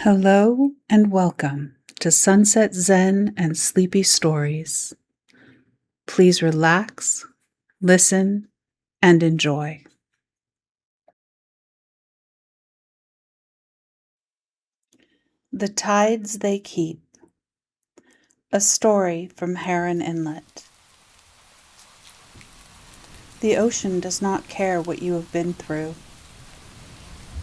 Hello and welcome to Sunset Zen and Sleepy Stories. Please relax, listen, and enjoy. The Tides They Keep. A story from Heron Inlet. The ocean does not care what you have been through.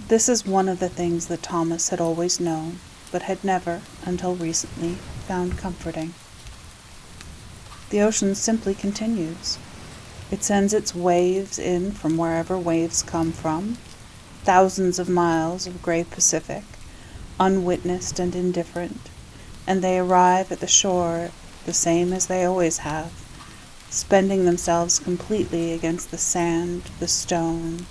This is one of the things that Thomas had always known, but had never, until recently, found comforting. The ocean simply continues. It sends its waves in from wherever waves come from, thousands of miles of gray Pacific, unwitnessed and indifferent, and they arrive at the shore the same as they always have, spending themselves completely against the sand, the stone,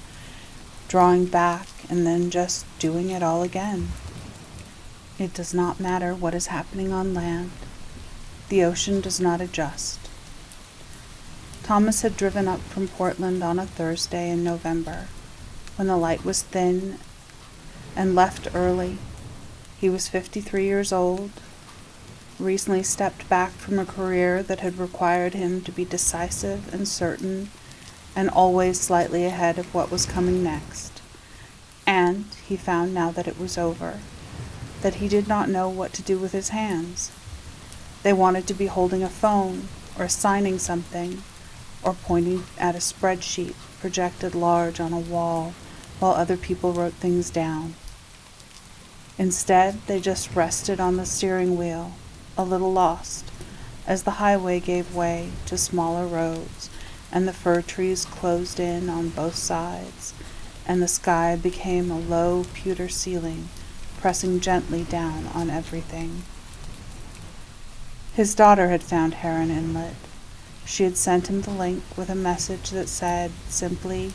drawing back and then just doing it all again. It does not matter what is happening on land. The ocean does not adjust. Thomas had driven up from Portland on a Thursday in November, when the light was thin, and left early. He was 53 years old, recently stepped back from a career that had required him to be decisive and certain, and always slightly ahead of what was coming next. And he found now that it was over, that he did not know what to do with his hands. They wanted to be holding a phone, or signing something, or pointing at a spreadsheet projected large on a wall while other people wrote things down. Instead, they just rested on the steering wheel, a little lost, as the highway gave way to smaller roads and the fir trees closed in on both sides, and the sky became a low pewter ceiling pressing gently down on everything. His daughter had found Heron Inlet. She had sent him the link with a message that said simply,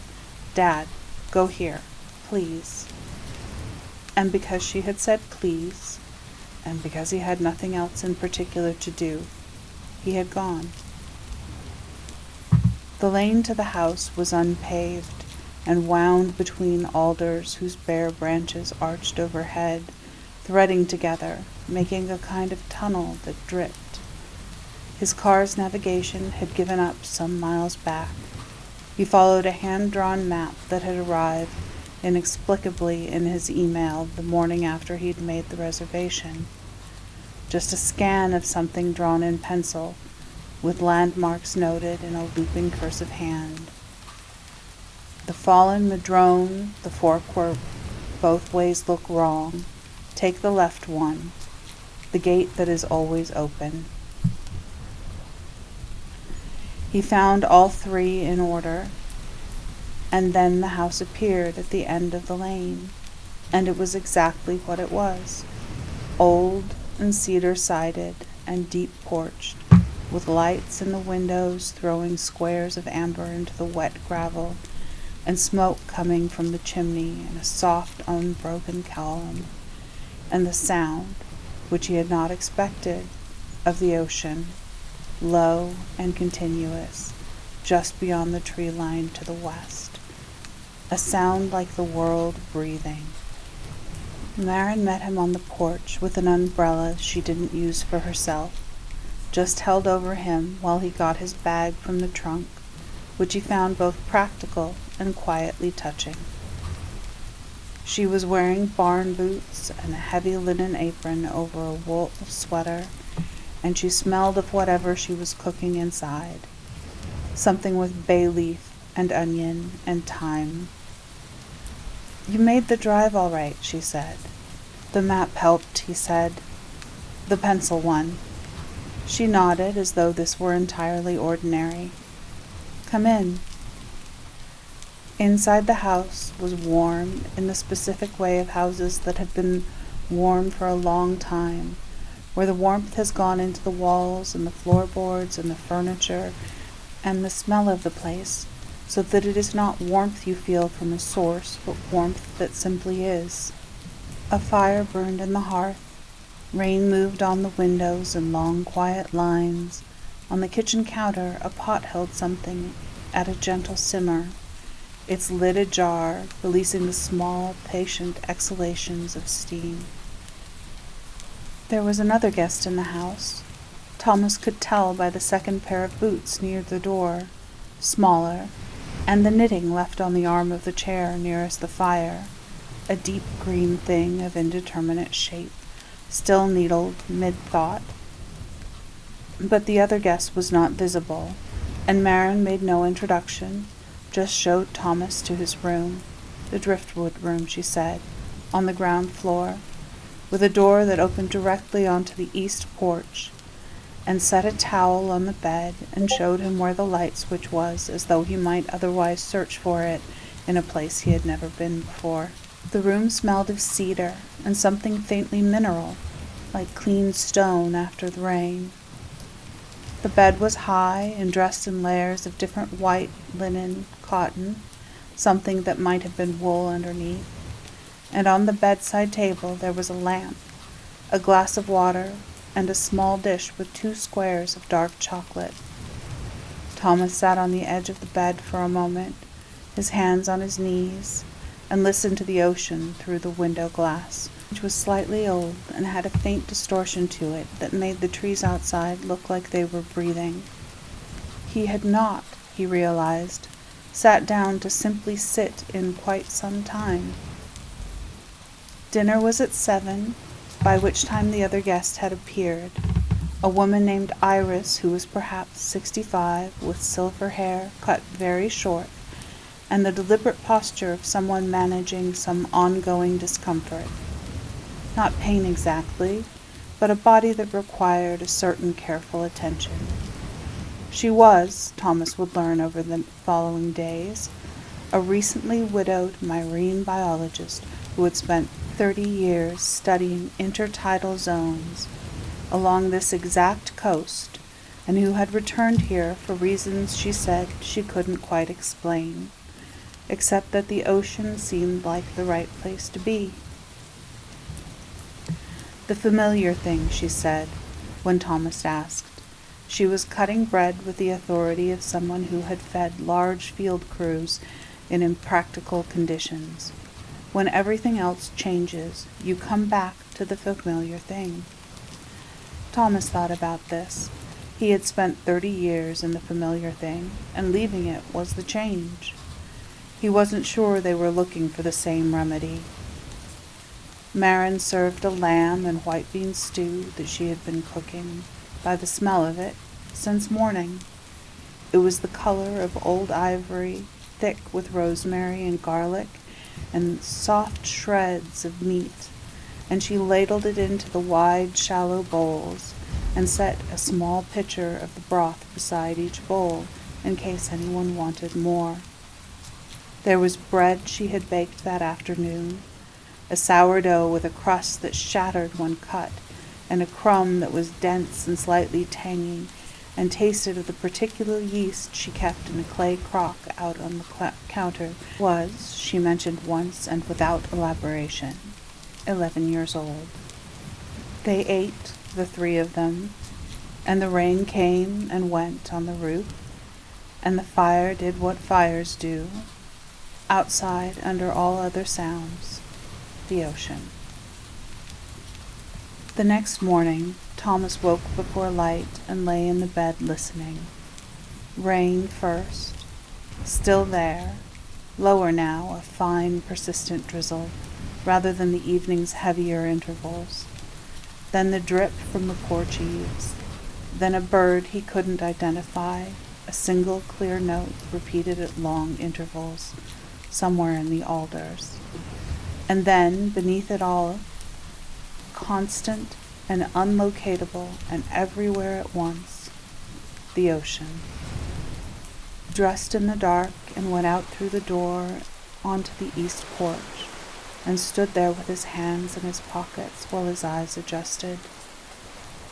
"Dad, go here, please." And because she had said please, and because he had nothing else in particular to do, he had gone. The lane to the house was unpaved and wound between alders whose bare branches arched overhead, threading together, making a kind of tunnel that dripped. His car's navigation had given up some miles back. He followed a hand-drawn map that had arrived inexplicably in his email the morning after he'd made the reservation. Just a scan of something drawn in pencil, with landmarks noted in a looping cursive hand. The fallen madrone, the fork where both ways look wrong. Take the left one, the gate that is always open. He found all three in order, and then the house appeared at the end of the lane, and it was exactly what it was. Old and cedar-sided and deep-porched, with lights in the windows throwing squares of amber into the wet gravel, and smoke coming from the chimney in a soft, unbroken column, and the sound, which he had not expected, of the ocean, low and continuous, just beyond the tree line to the west. A sound like the world breathing. Marin met him on the porch with an umbrella she didn't use for herself, just held over him while he got his bag from the trunk, which he found both practical and quietly touching. She was wearing barn boots and a heavy linen apron over a wool sweater, and she smelled of whatever she was cooking inside, something with bay leaf and onion and thyme. "You made the drive all right," she said. "The map helped," he said. "The pencil one." She nodded as though this were entirely ordinary. "Come in." Inside the house was warm in the specific way of houses that have been warm for a long time, where the warmth has gone into the walls and the floorboards and the furniture and the smell of the place, so that it is not warmth you feel from a source, but warmth that simply is. A fire burned in the hearth. Rain moved on the windows in long, quiet lines. On the kitchen counter, a pot held something at a gentle simmer, its lid ajar, releasing the small, patient exhalations of steam. There was another guest in the house. Thomas could tell by the second pair of boots near the door, smaller, and the knitting left on the arm of the chair nearest the fire, a deep green thing of indeterminate shape, still needled mid-thought. But the other guest was not visible, and Marin made no introduction, just showed Thomas to his room, the driftwood room, she said, on the ground floor, with a door that opened directly onto the east porch, and set a towel on the bed and showed him where the light switch was, as though he might otherwise search for it in a place he had never been before. The room smelled of cedar and something faintly mineral, like clean stone after the rain. The bed was high and dressed in layers of different white, linen, cotton, something that might have been wool underneath, and on the bedside table there was a lamp, a glass of water, and a small dish with 2 squares of dark chocolate. Thomas sat on the edge of the bed for a moment, his hands on his knees, and listened to the ocean through the window glass, which was slightly old and had a faint distortion to it that made the trees outside look like they were breathing. He had not, he realized, sat down to simply sit in quite some time. Dinner was at 7, by which time the other guest had appeared, a woman named Iris, who was perhaps 65, with silver hair cut very short, and the deliberate posture of someone managing some ongoing discomfort. Not pain exactly, but a body that required a certain careful attention. She was, Thomas would learn over the following days, a recently widowed marine biologist who had spent 30 years studying intertidal zones along this exact coast, and who had returned here for reasons she said she couldn't quite explain, except that the ocean seemed like the right place to be. The familiar thing, she said, when Thomas asked. She was cutting bread with the authority of someone who had fed large field crews in impractical conditions. When everything else changes, you come back to the familiar thing. Thomas thought about this. He had spent 30 years in the familiar thing, and leaving it was the change. He wasn't sure they were looking for the same remedy. Marin served a lamb and white bean stew that she had been cooking, by the smell of it, since morning. It was the color of old ivory, thick with rosemary and garlic, and soft shreds of meat, and she ladled it into the wide, shallow bowls, and set a small pitcher of the broth beside each bowl, in case anyone wanted more. There was bread she had baked that afternoon, a sourdough with a crust that shattered when cut, and a crumb that was dense and slightly tangy, and tasted of the particular yeast she kept in a clay crock out on the counter, was, she mentioned once and without elaboration, 11 years old. They ate, the 3 of them, and the rain came and went on the roof, and the fire did what fires do, outside under all other sounds, the ocean. The next morning, Thomas woke before light and lay in the bed listening. Rain first, still there, lower now, a fine, persistent drizzle, rather than the evening's heavier intervals. Then the drip from the porch eaves. Then a bird he couldn't identify, a single clear note repeated at long intervals, somewhere in the alders. And then, beneath it all, constant and unlocatable and everywhere at once, the ocean. Dressed in the dark and went out through the door onto the east porch and stood there with his hands in his pockets while his eyes adjusted.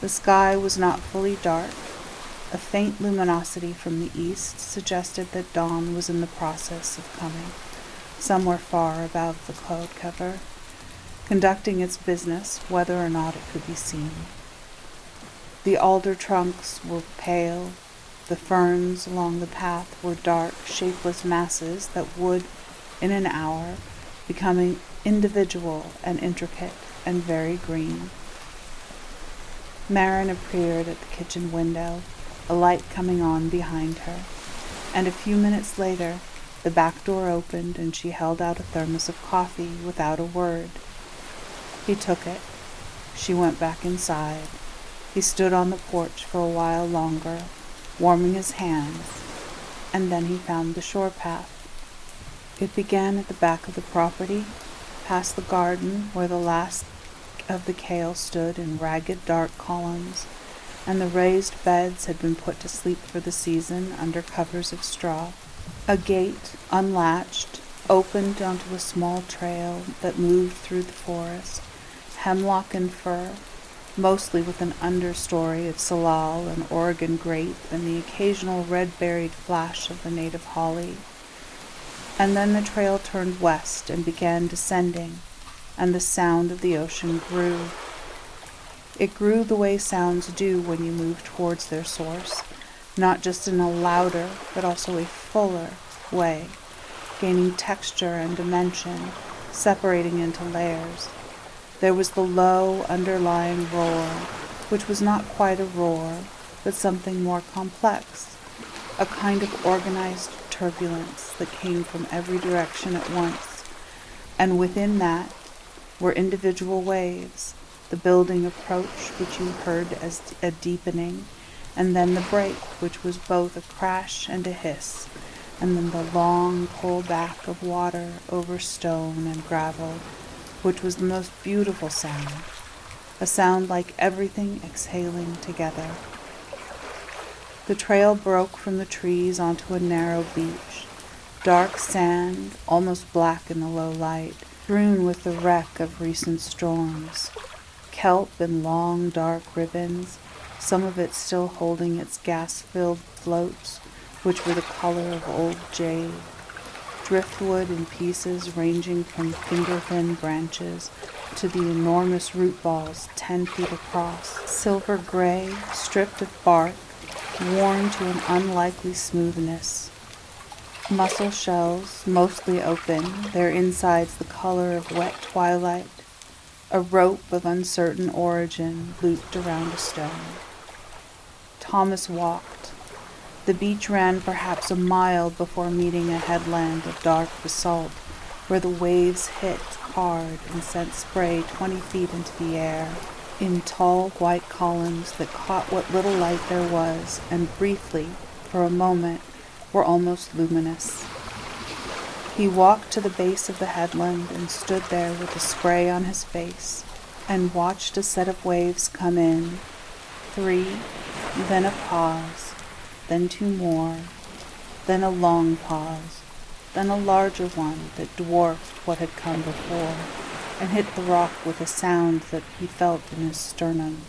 The sky was not fully dark. A faint luminosity from the east suggested that dawn was in the process of coming, somewhere far above the cloud cover, conducting its business whether or not it could be seen. The alder trunks were pale, the ferns along the path were dark, shapeless masses that would, in an hour, become individual and intricate and very green. Marin appeared at the kitchen window, a light coming on behind her, and a few minutes later the back door opened and she held out a thermos of coffee without a word. He took it. She went back inside. He stood on the porch for a while longer, warming his hands, and then he found the shore path. It began at the back of the property, past the garden where the last of the kale stood in ragged dark columns, and the raised beds had been put to sleep for the season under covers of straw. A gate, unlatched, opened onto a small trail that moved through the forest, hemlock and fir, mostly with an understory of salal and Oregon grape and the occasional red-berried flash of the native holly. And then the trail turned west and began descending, and the sound of the ocean grew. It grew the way sounds do when you move towards their source, not just in a louder, but also a fuller way, gaining texture and dimension, separating into layers. There was the low, underlying roar, which was not quite a roar, but something more complex, a kind of organized turbulence that came from every direction at once, and within that were individual waves, the building approach, which you heard as a deepening, and then the break, which was both a crash and a hiss, and then the long pull-back of water over stone and gravel, which was the most beautiful sound, a sound like everything exhaling together. The trail broke from the trees onto a narrow beach, dark sand, almost black in the low light, strewn with the wreck of recent storms, kelp in long dark ribbons, some of it still holding its gas-filled floats, which were the color of old jade, driftwood in pieces ranging from finger-thin branches to the enormous root balls 10 feet across, silver gray, stripped of bark, worn to an unlikely smoothness. Mussel shells, mostly open, their insides the color of wet twilight, a rope of uncertain origin looped around a stone. Thomas walked. The beach ran perhaps a mile before meeting a headland of dark basalt, where the waves hit hard and sent spray 20 feet into the air, in tall white columns that caught what little light there was, and briefly, for a moment, were almost luminous. He walked to the base of the headland and stood there with the spray on his face, and watched a set of waves come in, 3, then a pause, then 2 more, then a long pause, then a larger one that dwarfed what had come before, and hit the rock with a sound that he felt in his sternum.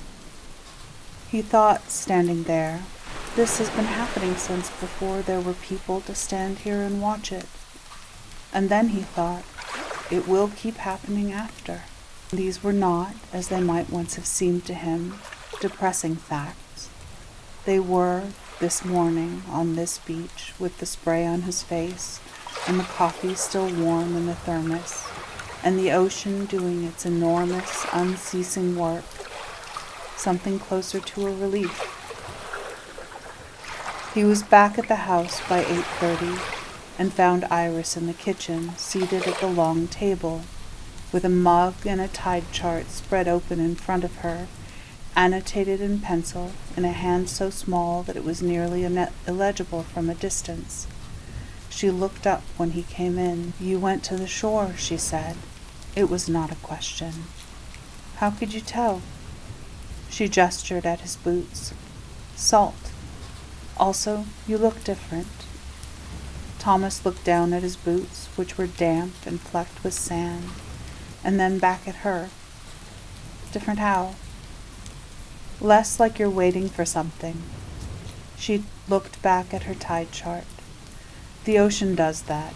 He thought, standing there, this has been happening since before there were people to stand here and watch it. And then he thought, it will keep happening after. These were not, as they might once have seemed to him, depressing facts. They were, this morning, on this beach, with the spray on his face, and the coffee still warm in the thermos, and the ocean doing its enormous, unceasing work, something closer to a relief. He was back at the house by 8:30, and found Iris in the kitchen, seated at the long table, with a mug and a tide chart spread open in front of her, annotated in pencil, in a hand so small that it was nearly illegible from a distance. She looked up when he came in. "You went to the shore," she said. It was not a question. "How could you tell?" She gestured at his boots. "Salt. Also, you look different." Thomas looked down at his boots, which were damp and flecked with sand, and then back at her. "Different how?" "Less like you're waiting for something." She looked back at her tide chart. "The ocean does that.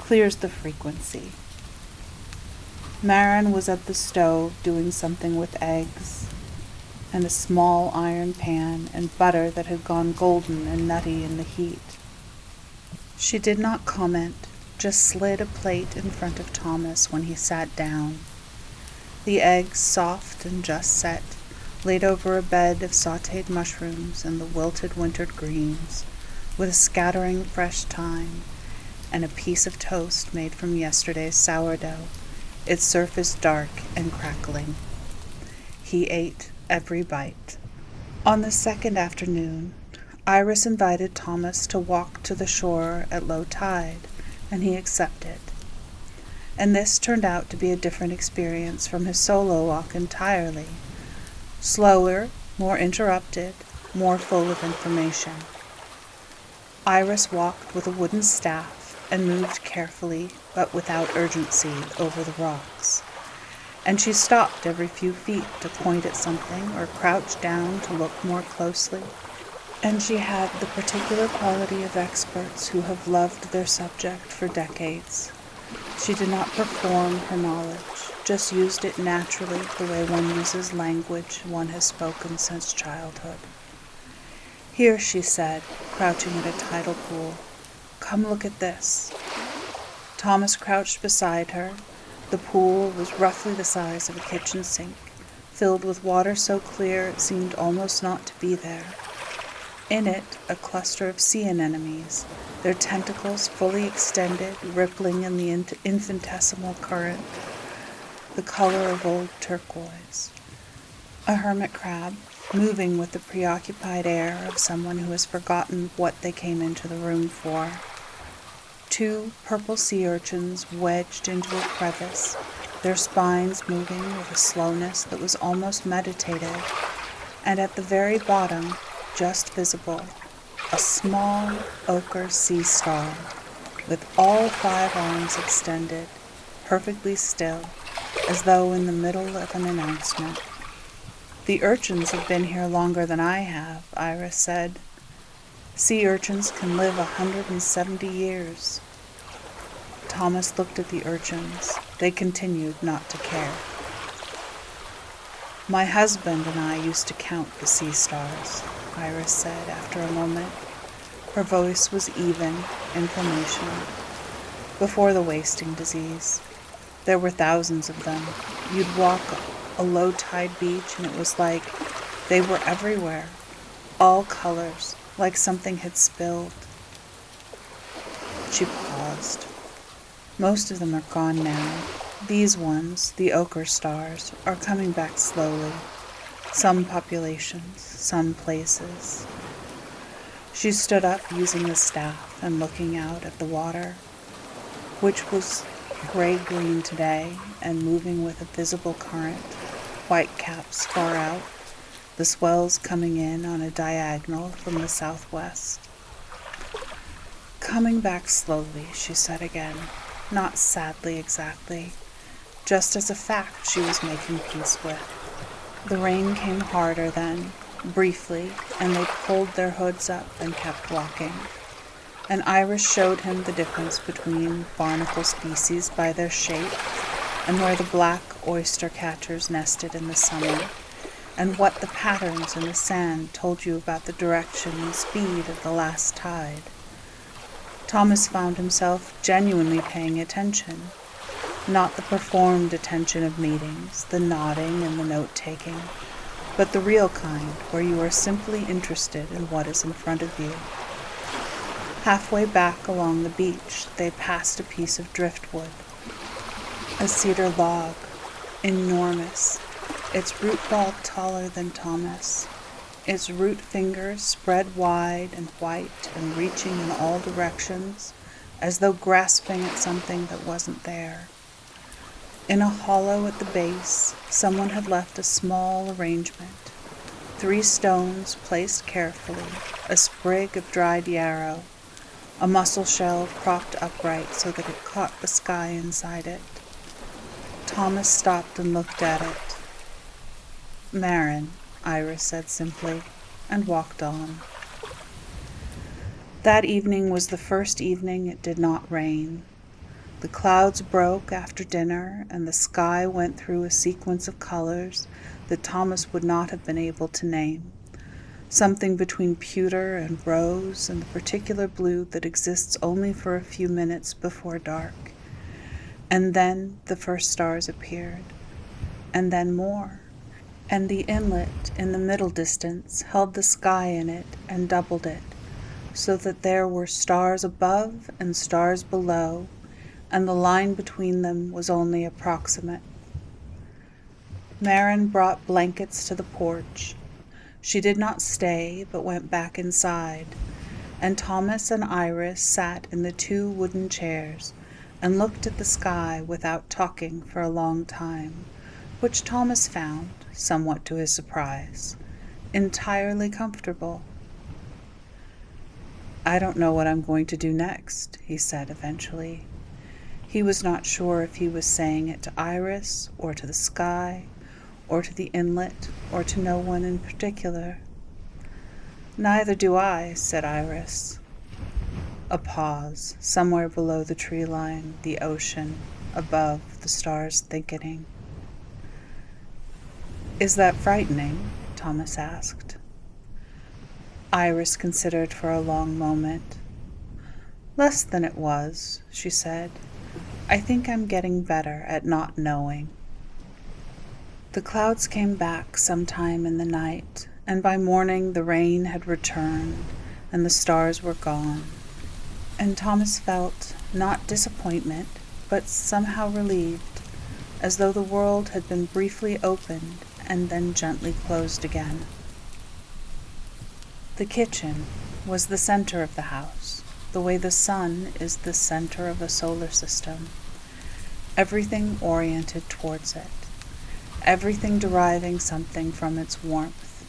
Clears the frequency." Marin was at the stove doing something with eggs, and a small iron pan and butter that had gone golden and nutty in the heat. She did not comment, just slid a plate in front of Thomas when he sat down. The eggs, soft and just set, laid over a bed of sautéed mushrooms and the wilted wintered greens, with a scattering of fresh thyme and a piece of toast made from yesterday's sourdough, its surface dark and crackling. He ate every bite. On the second afternoon, Iris invited Thomas to walk to the shore at low tide, and he accepted. And this turned out to be a different experience from his solo walk entirely. Slower, more interrupted, more full of information. Iris walked with a wooden staff and moved carefully, but without urgency, over the rocks. And she stopped every few feet to point at something or crouch down to look more closely. And she had the particular quality of experts who have loved their subject for decades. She did not perform her knowledge, just used it naturally the way one uses language one has spoken since childhood. "Here," she said, crouching at a tidal pool. "Come look at this." Thomas crouched beside her. The pool was roughly the size of a kitchen sink, filled with water so clear it seemed almost not to be there. In it, a cluster of sea anemones, their tentacles fully extended, rippling in the infinitesimal current, the color of old turquoise. A hermit crab, moving with the preoccupied air of someone who has forgotten what they came into the room for. Two purple sea urchins wedged into a crevice, their spines moving with a slowness that was almost meditative, and at the very bottom, just visible, a small ochre sea star, with all 5 arms extended, perfectly still, as though in the middle of an announcement. "The urchins have been here longer than I have," Iris said. "Sea urchins can live 170 years. Thomas looked at the urchins. They continued not to care. "My husband and I used to count the sea stars," Iris said after a moment. Her voice was even, informational. "Before the wasting disease. There were thousands of them. You'd walk a low-tide beach and it was like they were everywhere. All colors, like something had spilled." She paused. "Most of them are gone now. These ones, the ochre stars, are coming back slowly. Some populations, some places." She stood up using the staff and looking out at the water, which was gray-green today and moving with a visible current, white caps far out, the swells coming in on a diagonal from the southwest. "Coming back slowly," she said again, not sadly exactly, just as a fact she was making peace with. The rain came harder then, briefly, and they pulled their hoods up and kept walking. And Iris showed him the difference between barnacle species by their shape, and where the black oyster catchers nested in the summer, and what the patterns in the sand told you about the direction and speed of the last tide. Thomas found himself genuinely paying attention, not the performed attention of meetings, the nodding and the note-taking, but the real kind where you are simply interested in what is in front of you. Halfway back along the beach, they passed a piece of driftwood, a cedar log, enormous, its root ball taller than Thomas, its root fingers spread wide and white and reaching in all directions, as though grasping at something that wasn't there. In a hollow at the base, someone had left a small arrangement. 3 stones placed carefully, a sprig of dried yarrow, a mussel shell propped upright so that it caught the sky inside it. Thomas stopped and looked at it. "Marin," Iris said simply, and walked on. That evening was the first evening it did not rain. The clouds broke after dinner, and the sky went through a sequence of colors that Thomas would not have been able to name. Something between pewter and rose and the particular blue that exists only for a few minutes before dark. And then the first stars appeared, and then more, and the inlet in the middle distance held the sky in it and doubled it, so that there were stars above and stars below, and the line between them was only approximate. Marin brought blankets to the porch. She did not stay, but went back inside, and Thomas and Iris sat in the 2 wooden chairs and looked at the sky without talking for a long time, which Thomas found, somewhat to his surprise, entirely comfortable. "I don't know what I'm going to do next," he said eventually. He was not sure if he was saying it to Iris, or to the sky, or to the inlet, or to no one in particular. "Neither do I," said Iris. A pause, somewhere below the tree line, the ocean, above, the stars thickening. "Is that frightening?" Thomas asked. Iris considered for a long moment. "Less than it was," she said. "I think I'm getting better at not knowing." The clouds came back sometime in the night, and by morning the rain had returned and the stars were gone, and Thomas felt not disappointment, but somehow relieved, as though the world had been briefly opened and then gently closed again. The kitchen was the center of the house, the way the sun is the center of a solar system, everything oriented towards it, everything deriving something from its warmth.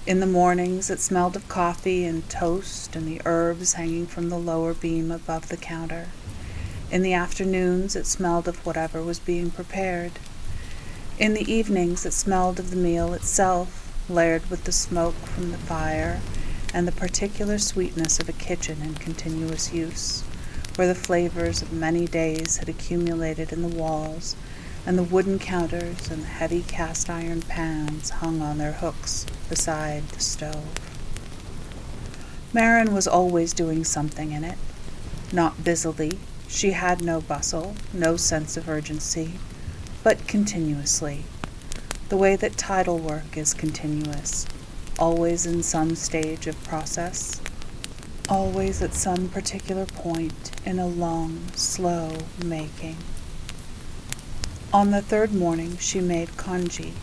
In the mornings it smelled of coffee and toast and the herbs hanging from the lower beam above the counter. In the afternoons it smelled of whatever was being prepared. In the evenings it smelled of the meal itself, layered with the smoke from the fire and the particular sweetness of a kitchen in continuous use, where the flavors of many days had accumulated in the walls, and the wooden counters and the heavy cast-iron pans hung on their hooks beside the stove. Marin was always doing something in it, not busily. She had no bustle, no sense of urgency, but continuously, the way that tidal work is continuous, always in some stage of process, always at some particular point in a long, slow making. On the 3rd morning she made congee,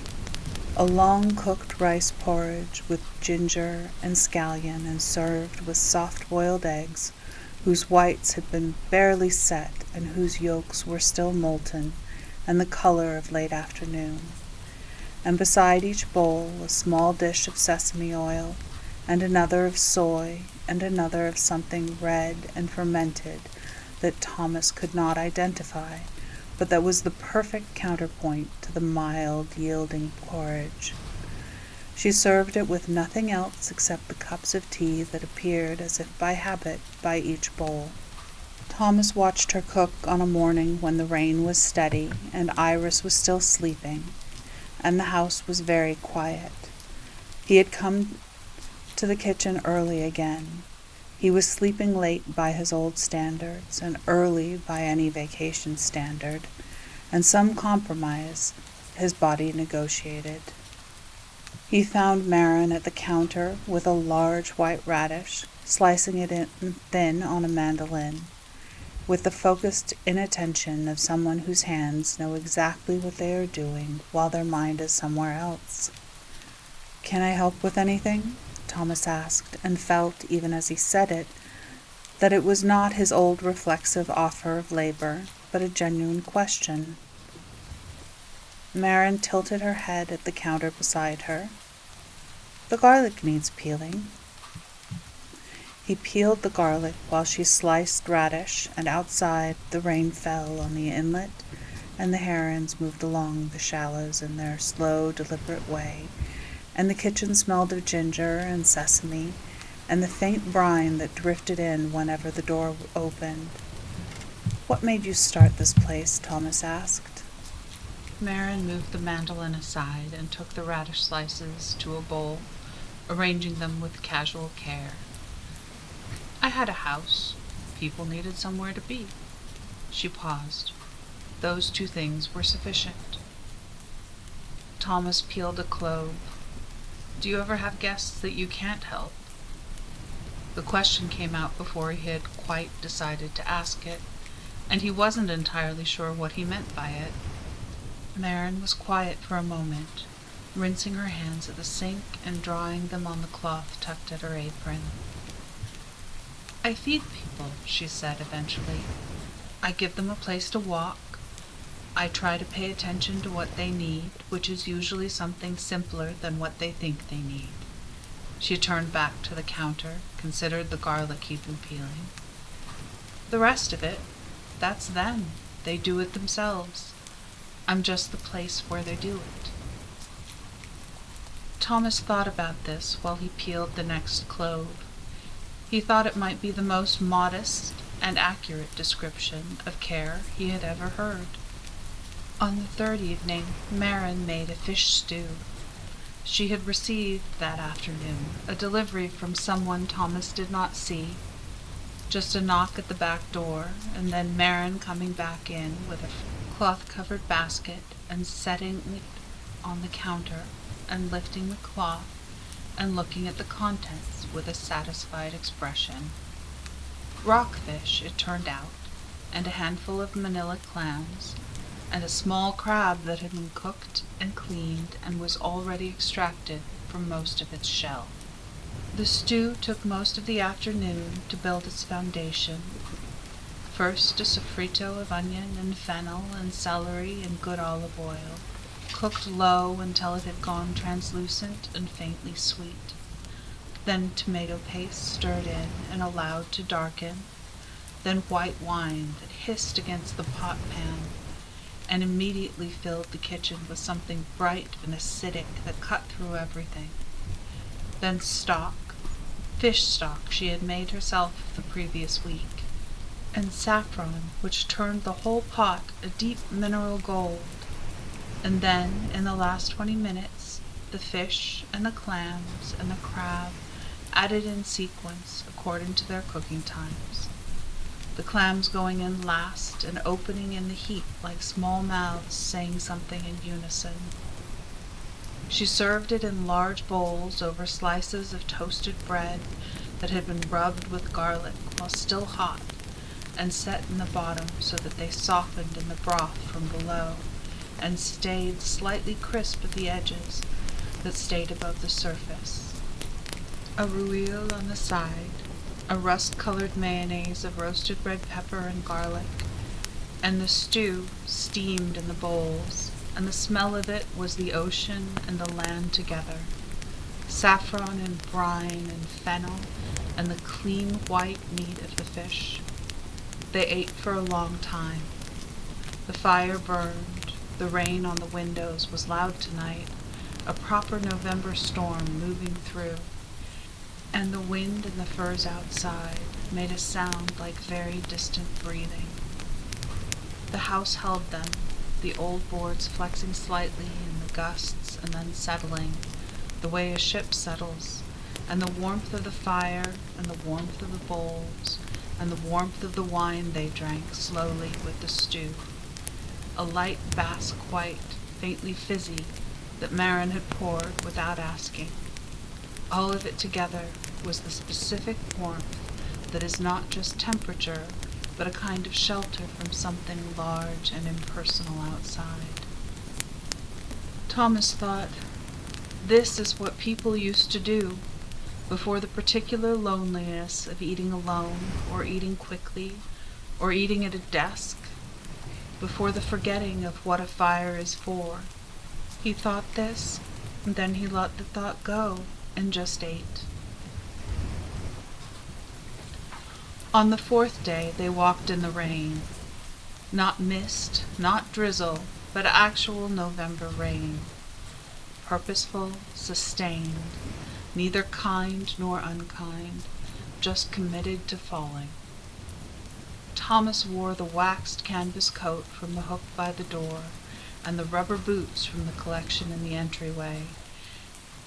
a long-cooked rice porridge with ginger and scallion and served with soft-boiled eggs whose whites had been barely set and whose yolks were still molten and the color of late afternoon. And beside each bowl a small dish of sesame oil, and another of soy, and another of something red and fermented that Thomas could not identify, but that was the perfect counterpoint to the mild, yielding porridge. She served it with nothing else except the cups of tea that appeared as if by habit by each bowl. Thomas watched her cook on a morning when the rain was steady and Iris was still sleeping, and the house was very quiet. He had come to the kitchen early again. He was sleeping late by his old standards, and early by any vacation standard, and some compromise his body negotiated. He found Marin at the counter with a large white radish, slicing it in thin on a mandolin, with the focused inattention of someone whose hands know exactly what they are doing while their mind is somewhere else. "Can I help with anything?" Thomas asked, and felt, even as he said it, that it was not his old reflexive offer of labor, but a genuine question. Marin tilted her head at the counter beside her. "The garlic needs peeling." He peeled the garlic while she sliced radish, and outside the rain fell on the inlet, and the herons moved along the shallows in their slow, deliberate way, and the kitchen smelled of ginger and sesame, and the faint brine that drifted in whenever the door opened. "What made you start this place?" Thomas asked. Marin moved the mandolin aside and took the radish slices to a bowl, arranging them with casual care. "I had a house. People needed somewhere to be." She paused. Those 2 things were sufficient. Thomas peeled a clove. "Do you ever have guests that you can't help?" The question came out before he had quite decided to ask it, and he wasn't entirely sure what he meant by it. Marin was quiet for a moment, rinsing her hands at the sink and drying them on the cloth tucked at her apron. "I feed people," she said eventually. "I give them a place to walk. I try to pay attention to what they need, which is usually something simpler than what they think they need." She turned back to the counter, considered the garlic he'd been peeling. "The rest of it, that's them. They do it themselves. I'm just the place where they do it." Thomas thought about this while he peeled the next clove. He thought it might be the most modest and accurate description of care he had ever heard. On the third evening, Marin made a fish stew. She had received, that afternoon, a delivery from someone Thomas did not see. Just a knock at the back door, and then Marin coming back in with a cloth-covered basket and setting it on the counter and lifting the cloth and looking at the contents with a satisfied expression. Rockfish, it turned out, and a handful of manila clams, and a small crab that had been cooked and cleaned and was already extracted from most of its shell. The stew took most of the afternoon to build its foundation. First, a sofrito of onion and fennel and celery and good olive oil, cooked low until it had gone translucent and faintly sweet. Then tomato paste stirred in and allowed to darken. Then white wine that hissed against the pot pan and immediately filled the kitchen with something bright and acidic that cut through everything. Then stock, fish stock she had made herself the previous week, and saffron which turned the whole pot a deep mineral gold. And then, in the last 20 minutes, the fish and the clams and the crab added in sequence according to their cooking times. The clams going in last and opening in the heat like small mouths saying something in unison. She served it in large bowls over slices of toasted bread that had been rubbed with garlic while still hot and set in the bottom so that they softened in the broth from below and stayed slightly crisp at the edges that stayed above the surface. A ruelle on the side, a rust-colored mayonnaise of roasted red pepper and garlic, and the stew steamed in the bowls, and the smell of it was the ocean and the land together, saffron and brine and fennel and the clean white meat of the fish. They ate for a long time. The fire burned, the rain on the windows was loud tonight, a proper November storm moving through, and the wind in the firs outside made a sound like very distant breathing. The house held them, the old boards flexing slightly in the gusts and then settling, the way a ship settles, and the warmth of the fire and the warmth of the bowls and the warmth of the wine they drank slowly with the stew. A light Basque white, faintly fizzy, that Marin had poured without asking. All of it together was the specific warmth that is not just temperature, but a kind of shelter from something large and impersonal outside. Thomas thought, this is what people used to do before the particular loneliness of eating alone or eating quickly or eating at a desk, before the forgetting of what a fire is for. He thought this, and then he let the thought go and just ate. On the fourth day they walked in the rain. Not mist, not drizzle, but actual November rain. Purposeful, sustained, neither kind nor unkind, just committed to falling. Thomas wore the waxed canvas coat from the hook by the door and the rubber boots from the collection in the entryway,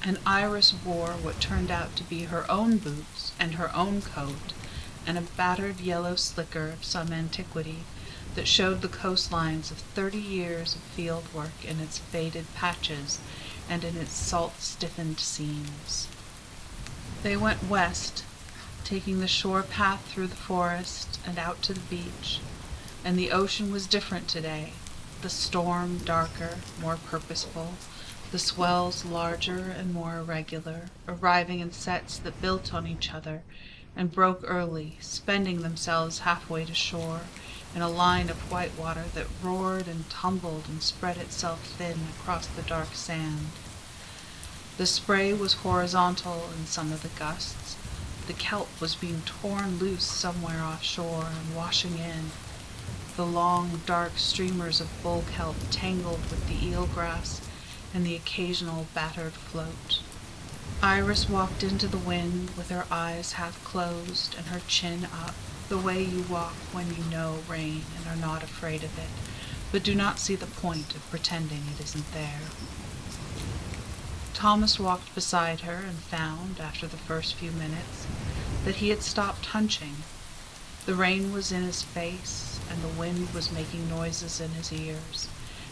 and Iris wore what turned out to be her own boots and her own coat and a battered yellow slicker of some antiquity that showed the coastlines of 30 years of field work in its faded patches and in its salt-stiffened seams. They went west, taking the shore path through the forest and out to the beach, and the ocean was different today, the storm darker, more purposeful, the swells larger and more irregular, arriving in sets that built on each other and broke early, spending themselves halfway to shore in a line of white water that roared and tumbled and spread itself thin across the dark sand. The spray was horizontal in some of the gusts. The kelp was being torn loose somewhere offshore and washing in. The long, dark streamers of bull kelp tangled with the eelgrass and the occasional battered float. Iris walked into the wind with her eyes half closed and her chin up, the way you walk when you know rain and are not afraid of it, but do not see the point of pretending it isn't there. Thomas walked beside her and found, after the first few minutes, that he had stopped hunching. The rain was in his face, and the wind was making noises in his ears,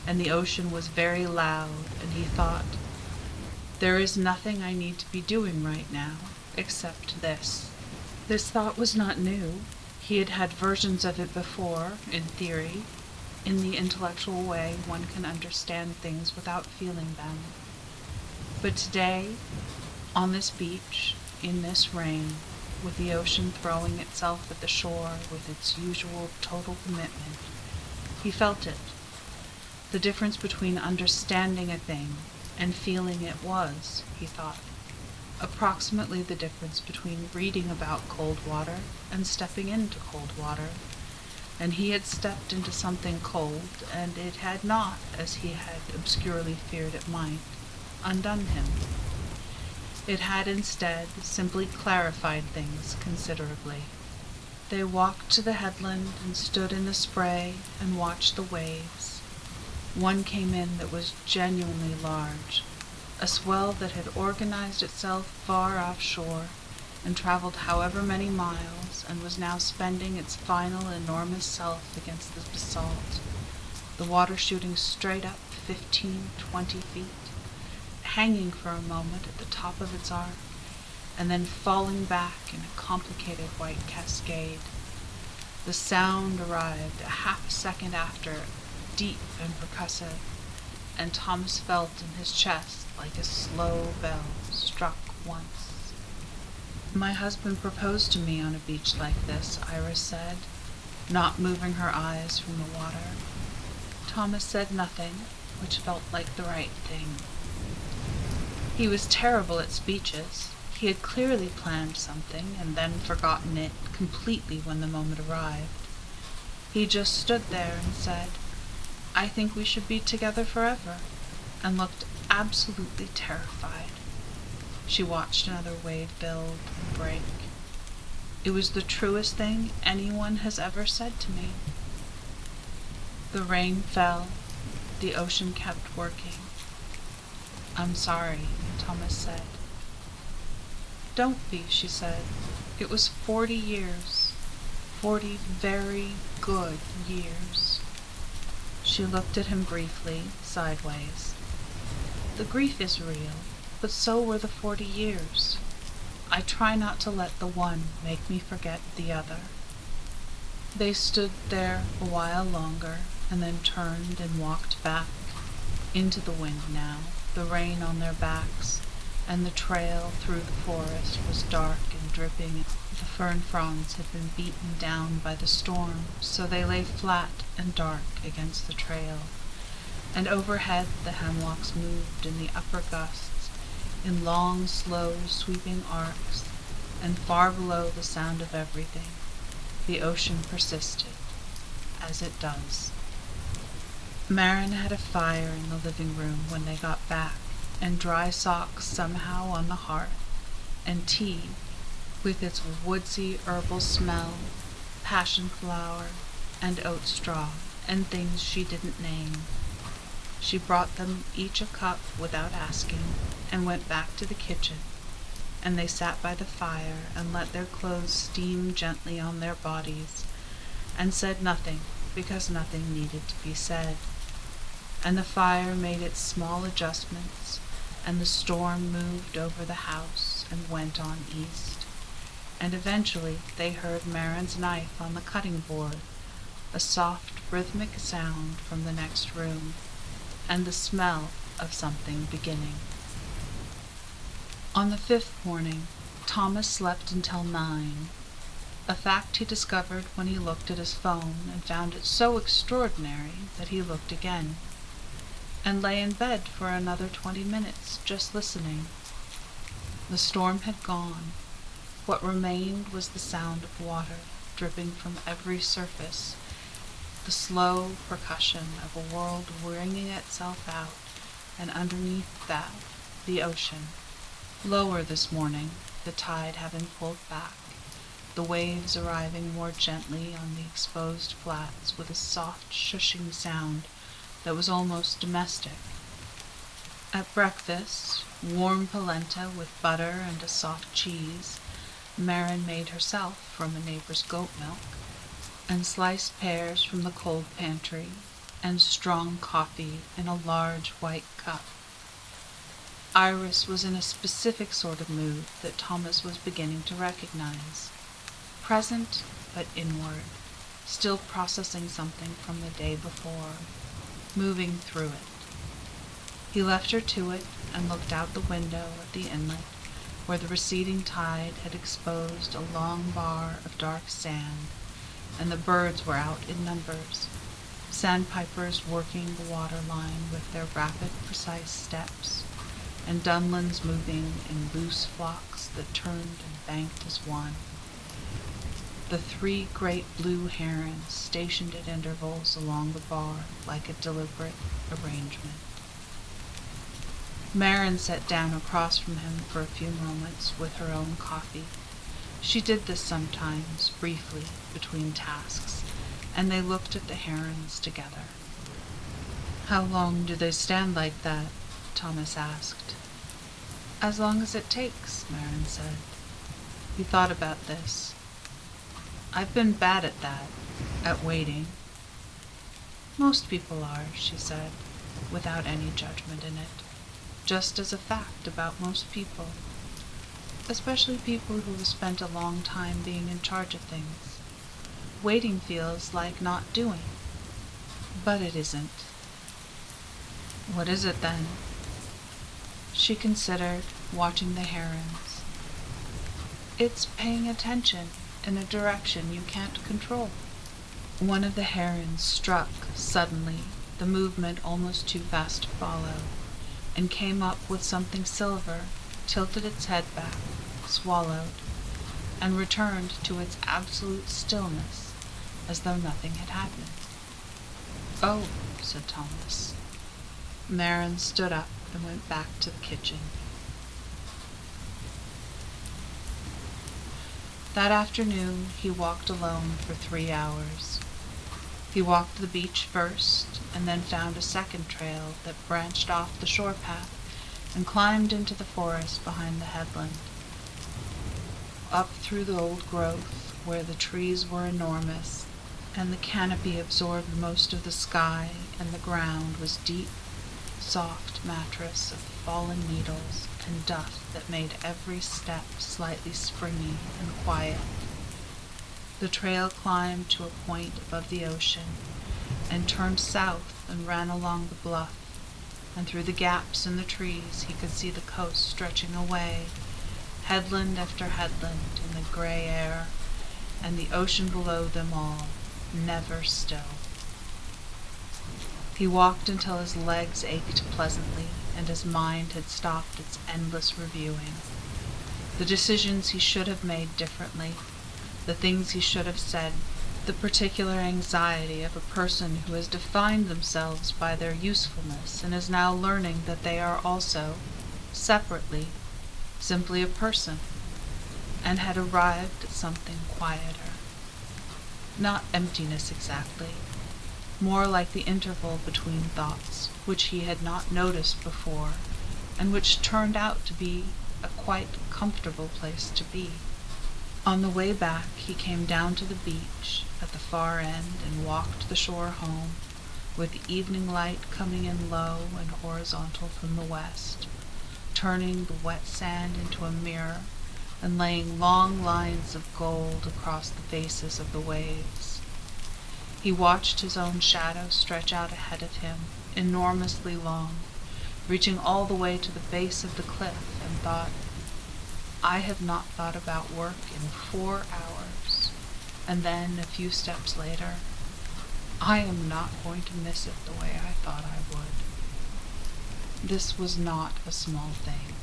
and the ocean was very loud, and he thought, "There is nothing I need to be doing right now, except this." This thought was not new. He had had versions of it before, in theory, in the intellectual way one can understand things without feeling them. But today, on this beach, in this rain, with the ocean throwing itself at the shore with its usual total commitment, he felt it. The difference between understanding a thing and feeling it was, he thought, approximately the difference between reading about cold water and stepping into cold water. And he had stepped into something cold, and it had not, as he had obscurely feared it might, undone him. It had instead simply clarified things considerably. They walked to the headland and stood in the spray and watched the waves. One came in that was genuinely large, a swell that had organized itself far offshore and traveled however many miles and was now spending its final enormous self against the basalt, the water shooting straight up 15-20 feet, hanging for a moment at the top of its arc, and then falling back in a complicated white cascade. The sound arrived a half a second after, deep and percussive, and Thomas felt in his chest like a slow bell struck once. "My husband proposed to me on a beach like this," Iris said, not moving her eyes from the water. Thomas said nothing, which felt like the right thing. He was terrible at speeches. He had clearly planned something and then forgotten it completely when the moment arrived. He just stood there and said, "I think we should be together forever," and looked absolutely terrified. She watched another wave build and break. "It was the truest thing anyone has ever said to me." The rain fell. The ocean kept working. "I'm sorry," Thomas said. "Don't be," she said. "It was 40 years. 40 very good years." She looked at him briefly, sideways. "The grief is real, but so were the 40 years. I try not to let the one make me forget the other." They stood there a while longer, and then turned and walked back, into the wind now, the rain on their backs, and the trail through the forest was dark and dripping. The fern fronds had been beaten down by the storm, so they lay flat and dark against the trail, and overhead the hemlocks moved in the upper gusts, in long, slow, sweeping arcs, and far below the sound of everything, the ocean persisted, as it does. Marin had a fire in the living room when they got back, and dry socks somehow on the hearth, and tea, with its woodsy herbal smell, passion flower, and oat straw, and things she didn't name. She brought them each a cup without asking, and went back to the kitchen, and they sat by the fire and let their clothes steam gently on their bodies, and said nothing, because nothing needed to be said, and the fire made its small adjustments, and the storm moved over the house and went on east, and eventually they heard Marin's knife on the cutting board, a soft rhythmic sound from the next room, and the smell of something beginning. On the fifth morning, Thomas slept until 9, a fact he discovered when he looked at his phone and found it so extraordinary that he looked again, and lay in bed for another 20 minutes just listening. The storm had gone. What remained was the sound of water dripping from every surface, the slow percussion of a world wringing itself out, and underneath that, the ocean. Lower this morning, the tide having pulled back, the waves arriving more gently on the exposed flats with a soft shushing sound that was almost domestic. At breakfast, warm polenta with butter and a soft cheese, Marin made herself from a neighbor's goat milk, and sliced pears from the cold pantry, and strong coffee in a large white cup. Iris was in a specific sort of mood that Thomas was beginning to recognize. Present, but inward, still processing something from the day before, moving through it. He left her to it and looked out the window at the inlet, where the receding tide had exposed a long bar of dark sand, and the birds were out in numbers, sandpipers working the water line with their rapid, precise steps, and dunlins moving in loose flocks that turned and banked as one. The 3 great blue herons stationed at intervals along the bar like a deliberate arrangement. Marin sat down across from him for a few moments with her own coffee. She did this sometimes, briefly, between tasks, and they looked at the herons together. "How long do they stand like that?" Thomas asked. "As long as it takes," Marin said. He thought about this. "I've been bad at that, at waiting." "Most people are," she said, without any judgment in it, just as a fact about most people, especially people who have spent a long time being in charge of things. Waiting feels like not doing, but it isn't. "What is it then?" She considered, watching the herons. "It's paying attention in a direction you can't control." One of the herons struck suddenly, the movement almost too fast to follow, and came up with something silver, tilted its head back, swallowed, and returned to its absolute stillness, as though nothing had happened. "Oh," said Thomas. Marin stood up and went back to the kitchen. That afternoon he walked alone for 3 hours. He walked the beach first, and then found a second trail that branched off the shore path and climbed into the forest behind the headland. Up through the old growth, where the trees were enormous, and the canopy absorbed most of the sky, and the ground was deep, soft mattress of fallen needles and dust that made every step slightly springy and quiet. The trail climbed to a point above the ocean, and turned south and ran along the bluff, and through the gaps in the trees he could see the coast stretching away, headland after headland in the gray air, and the ocean below them all, never still. He walked until his legs ached pleasantly, and his mind had stopped its endless reviewing. The decisions he should have made differently, the things he should have said, the particular anxiety of a person who has defined themselves by their usefulness and is now learning that they are also, separately, simply a person, and had arrived at something quieter. Not emptiness exactly, more like the interval between thoughts, which he had not noticed before, and which turned out to be a quite comfortable place to be. On the way back, he came down to the beach at the far end and walked the shore home, with the evening light coming in low and horizontal from the west, turning the wet sand into a mirror and laying long lines of gold across the faces of the waves. He watched his own shadow stretch out ahead of him, enormously long, reaching all the way to the base of the cliff, and thought, I have not thought about work in 4 hours. And then, a few steps later, I am not going to miss it the way I thought I would. This was not a small thing.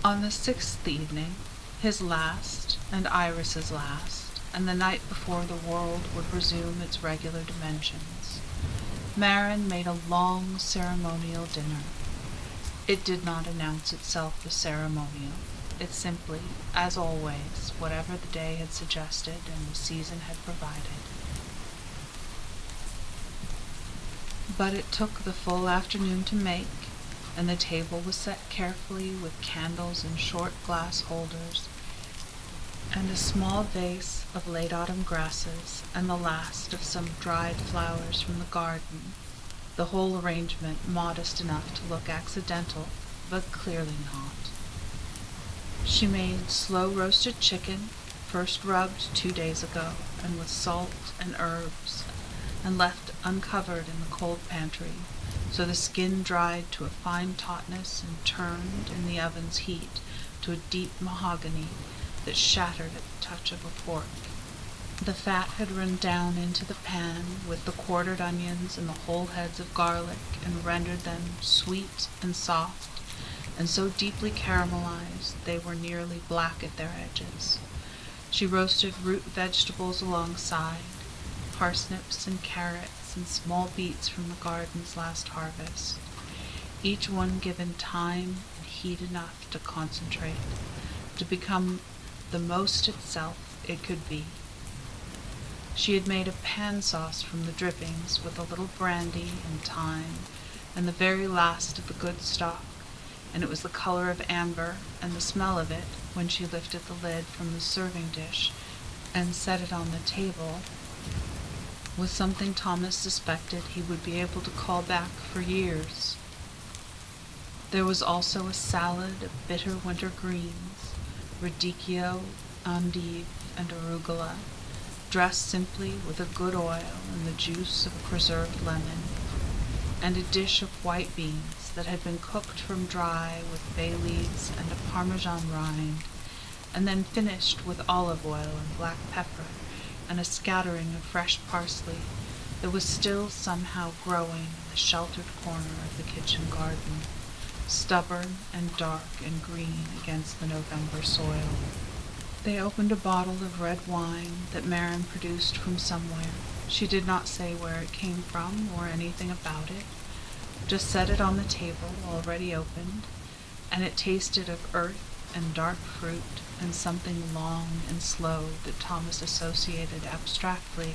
On the 6th evening, his last, and Iris's last, and the night before the world would resume its regular dimensions, Marin made a long ceremonial dinner. It did not announce itself as ceremonial. It simply, as always, whatever the day had suggested and the season had provided. But it took the full afternoon to make, and the table was set carefully with candles in short glass holders, and a small vase of late autumn grasses, and the last of some dried flowers from the garden, the whole arrangement modest enough to look accidental, but clearly not. She made slow-roasted chicken, first rubbed 2 days ago, and with salt and herbs, and left uncovered in the cold pantry, so the skin dried to a fine tautness and turned in the oven's heat to a deep mahogany that shattered at the touch of a fork. The fat had run down into the pan with the quartered onions and the whole heads of garlic, and rendered them sweet and soft, and so deeply caramelized they were nearly black at their edges. She roasted root vegetables alongside, parsnips and carrots and small beets from the garden's last harvest, each one given time and heat enough to concentrate, to become the most itself it could be. She had made a pan sauce from the drippings with a little brandy and thyme and the very last of the good stock, and it was the color of amber, and the smell of it, when she lifted the lid from the serving dish and set it on the table, was something Thomas suspected he would be able to call back for years. There was also a salad of bitter winter greens, radicchio, endive, and arugula, dressed simply with a good oil and the juice of a preserved lemon, and a dish of white beans that had been cooked from dry with bay leaves and a Parmesan rind, and then finished with olive oil and black pepper and a scattering of fresh parsley that was still somehow growing in the sheltered corner of the kitchen garden, stubborn and dark and green against the November soil. They opened a bottle of red wine that Marin produced from somewhere. She did not say where it came from or anything about it, just set it on the table already opened, and it tasted of earth and dark fruit and something long and slow that Thomas associated abstractly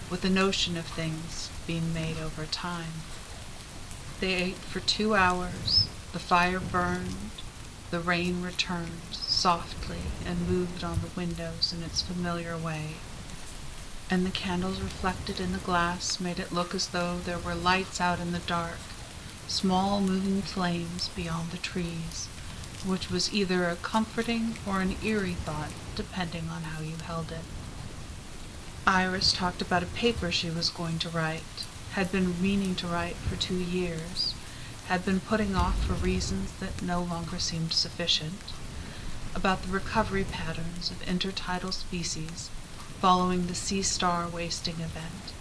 with the notion of things being made over time. They ate for 2 hours, the fire burned, the rain returned softly and moved on the windows in its familiar way, and the candles reflected in the glass made it look as though there were lights out in the dark, small moving flames beyond the trees, which was either a comforting or an eerie thought, depending on how you held it. Iris talked about a paper she was going to write, had been meaning to write for 2 years, had been putting off for reasons that no longer seemed sufficient, about the recovery patterns of intertidal species following the sea star wasting event,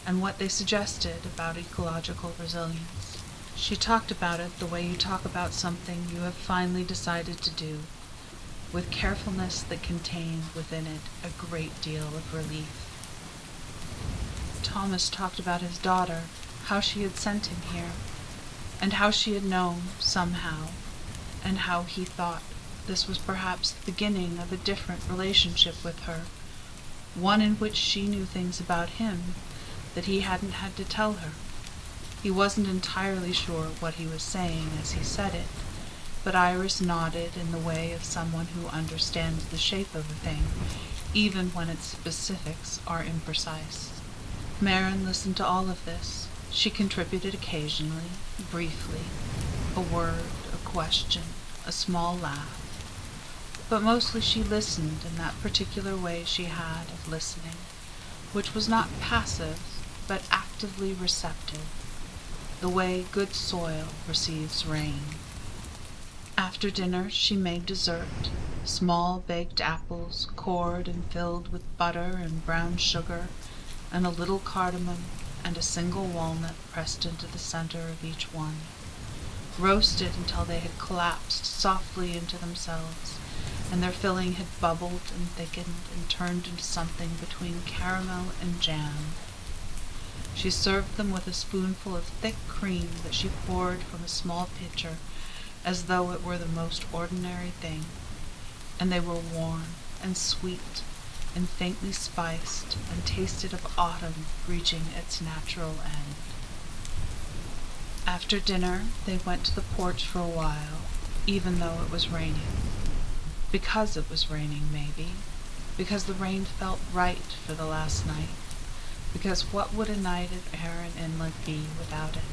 and what they suggested about ecological resilience. She talked about it the way you talk about something you have finally decided to do, with carefulness that contained within it a great deal of relief. Thomas talked about his daughter, how she had sent him here, and how she had known, somehow, and how he thought this was perhaps the beginning of a different relationship with her, one in which she knew things about him that he hadn't had to tell her. He wasn't entirely sure what he was saying as he said it, but Iris nodded in the way of someone who understands the shape of a thing, even when its specifics are imprecise. Marin listened to all of this. She contributed occasionally, briefly, a word, a question, a small laugh. But mostly she listened in that particular way she had of listening, which was not passive, but actively receptive, the way good soil receives rain. After dinner she made dessert, small baked apples cored and filled with butter and brown sugar, and a little cardamom, and a single walnut pressed into the center of each one, roasted until they had collapsed softly into themselves, and their filling had bubbled and thickened and turned into something between caramel and jam. She served them with a spoonful of thick cream that she poured from a small pitcher, as though it were the most ordinary thing, and they were warm and sweet and faintly spiced and tasted of autumn reaching its natural end. After dinner, they went to the porch for a while, even though it was raining. Because it was raining, maybe. Because the rain felt right for the last night. Because what would a night at Heron Inlet be without it?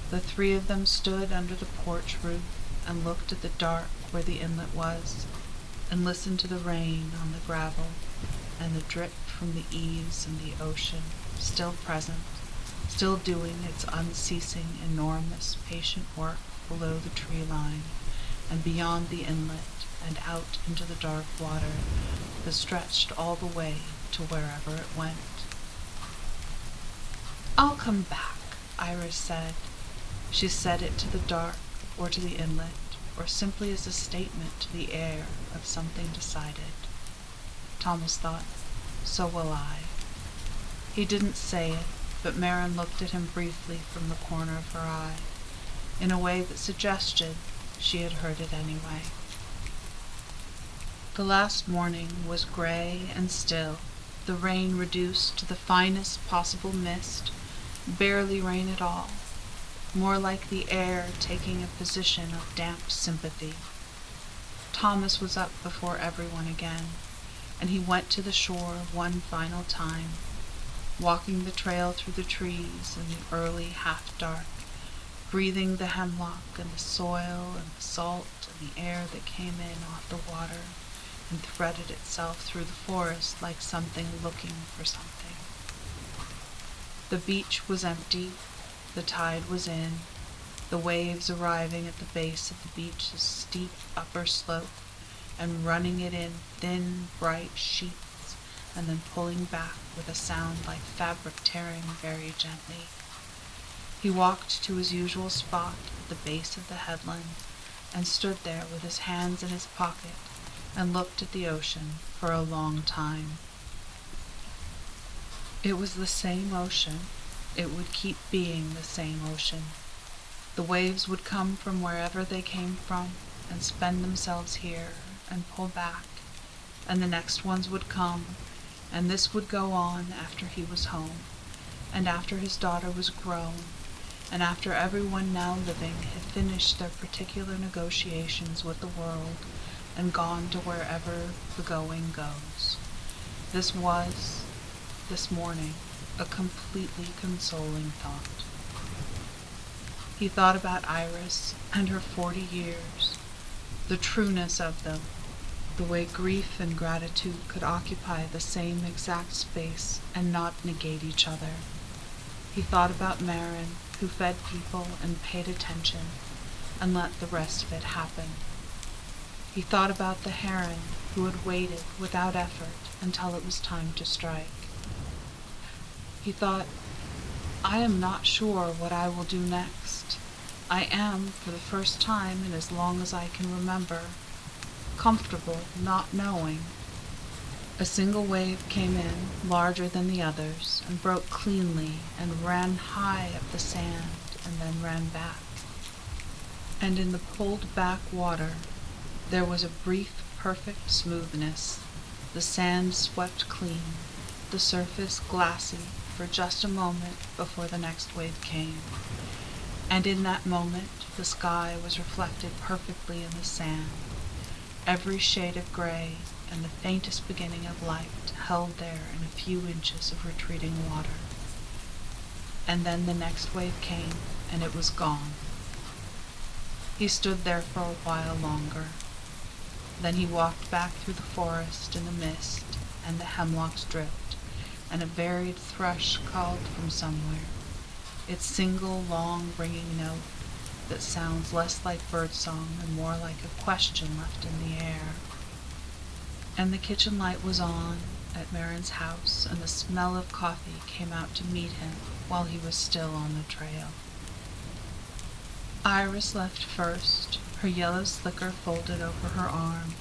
The three of them stood under the porch roof and looked at the dark where the inlet was, and listened to the rain on the gravel and the drip from the eaves and the ocean, still present, still doing its unceasing, enormous, patient work below the tree line and beyond the inlet and out into the dark water that stretched all the way to wherever it went. "I'll come back," Iris said. She said it to the dark or to the inlet, or simply as a statement to the air of something decided. Thomas thought, so will I. He didn't say it, but Marin looked at him briefly from the corner of her eye, in a way that suggested she had heard it anyway. The last morning was gray and still, the rain reduced to the finest possible mist, barely rain at all, more like the air taking a position of damp sympathy. Thomas was up before everyone again, and he went to the shore one final time, walking the trail through the trees in the early half-dark, breathing the hemlock and the soil and the salt and the air that came in off the water and threaded itself through the forest like something looking for something. The beach was empty, the tide was in, the waves arriving at the base of the beach's steep upper slope and running it in thin, bright sheets and then pulling back with a sound like fabric tearing very gently. He walked to his usual spot at the base of the headland and stood there with his hands in his pocket and looked at the ocean for a long time. It was the same ocean. It would keep being the same ocean. The waves would come from wherever they came from and spend themselves here and pull back, and the next ones would come, and this would go on after he was home, and after his daughter was grown, and after everyone now living had finished their particular negotiations with the world and gone to wherever the going goes. This was, this morning, a completely consoling thought. He thought about Iris and her 40 years, the trueness of them, the way grief and gratitude could occupy the same exact space and not negate each other. He thought about Marin, who fed people and paid attention and let the rest of it happen. He thought about the heron who had waited without effort until it was time to strike. He thought, I am not sure what I will do next. I am, for the first time in as long as I can remember, comfortable not knowing. A single wave came in, larger than the others, and broke cleanly and ran high up the sand and then ran back. And in the pulled back water, there was a brief, perfect smoothness, the sand swept clean, the surface glassy for just a moment before the next wave came. And in that moment, the sky was reflected perfectly in the sand, every shade of gray and the faintest beginning of light held there in a few inches of retreating water. And then the next wave came, and it was gone. He stood there for a while longer. Then he walked back through the forest in the mist, and the hemlocks dripped, and a varied thrush called from somewhere, its single long ringing note that sounds less like birdsong and more like a question left in the air. And the kitchen light was on at Marin's house, and the smell of coffee came out to meet him while he was still on the trail. Iris left first, her yellow slicker folded over her arm,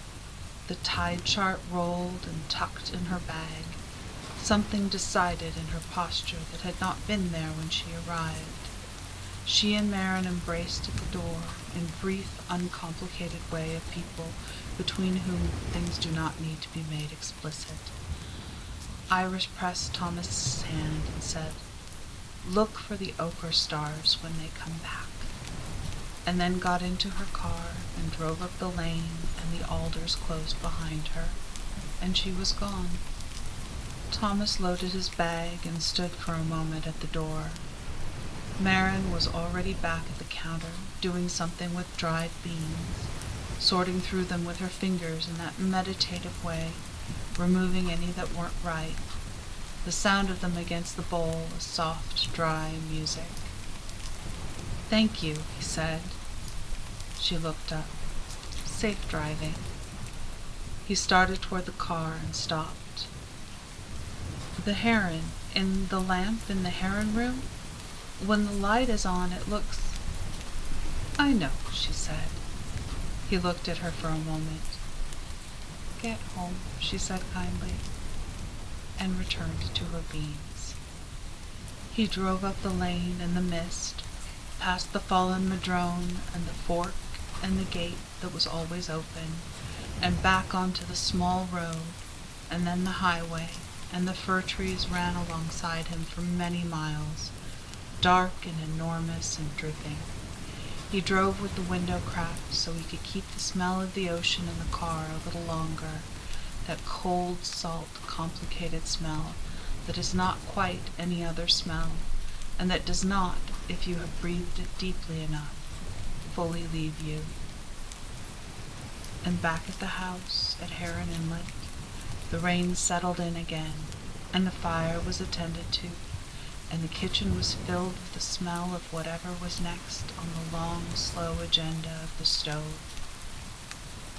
the tide chart rolled and tucked in her bag, something decided in her posture that had not been there when she arrived. She and Marin embraced at the door in brief, uncomplicated way of people between whom things do not need to be made explicit. Iris pressed Thomas's hand and said, "Look for the ochre stars when they come back," and then got into her car and drove up the lane, and the alders closed behind her, and she was gone. Thomas loaded his bag and stood for a moment at the door. Marin was already back at the counter, doing something with dried beans, sorting through them with her fingers in that meditative way, removing any that weren't right, the sound of them against the bowl a soft, dry music. "Thank you," he said. She looked up. "Safe driving." He started toward the car and stopped. "The heron, in the lamp in the heron room? When the light is on, it looks—" "I know," she said. He looked at her for a moment. "Get home," she said kindly, and returned to her beans. He drove up the lane in the mist, past the fallen madrone and the fork and the gate that was always open, and back onto the small road, and then the highway, and the fir trees ran alongside him for many miles, dark and enormous and dripping. He drove with the window cracked so he could keep the smell of the ocean in the car a little longer, that cold, salt, complicated smell that is not quite any other smell, and that does not, if you have breathed it deeply enough, fully leave you. And back at the house at Heron Inlet, the rain settled in again, and the fire was attended to, and the kitchen was filled with the smell of whatever was next on the long, slow agenda of the stove.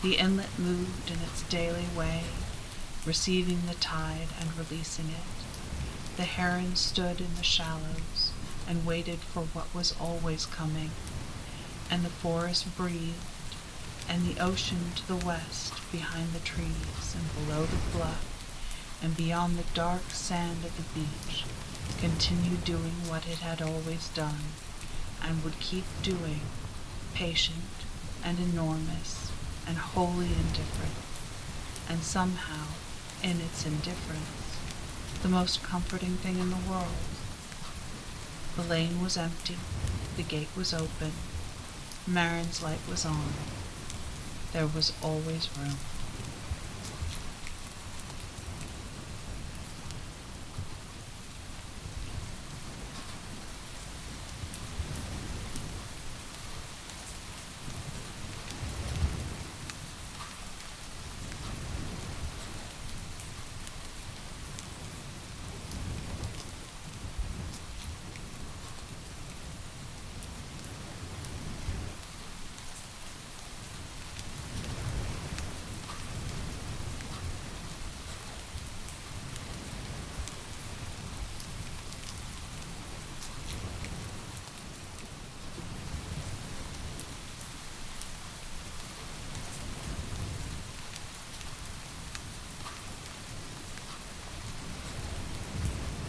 The inlet moved in its daily way, receiving the tide and releasing it. The heron stood in the shallows and waited for what was always coming, and the forest breathed, and the ocean to the west behind the trees and below the bluff and beyond the dark sand of the beach continued doing what it had always done and would keep doing, patient and enormous and wholly indifferent, and somehow, in its indifference, the most comforting thing in the world. The lane was empty, the gate was open, Marin's light was on. There was always room.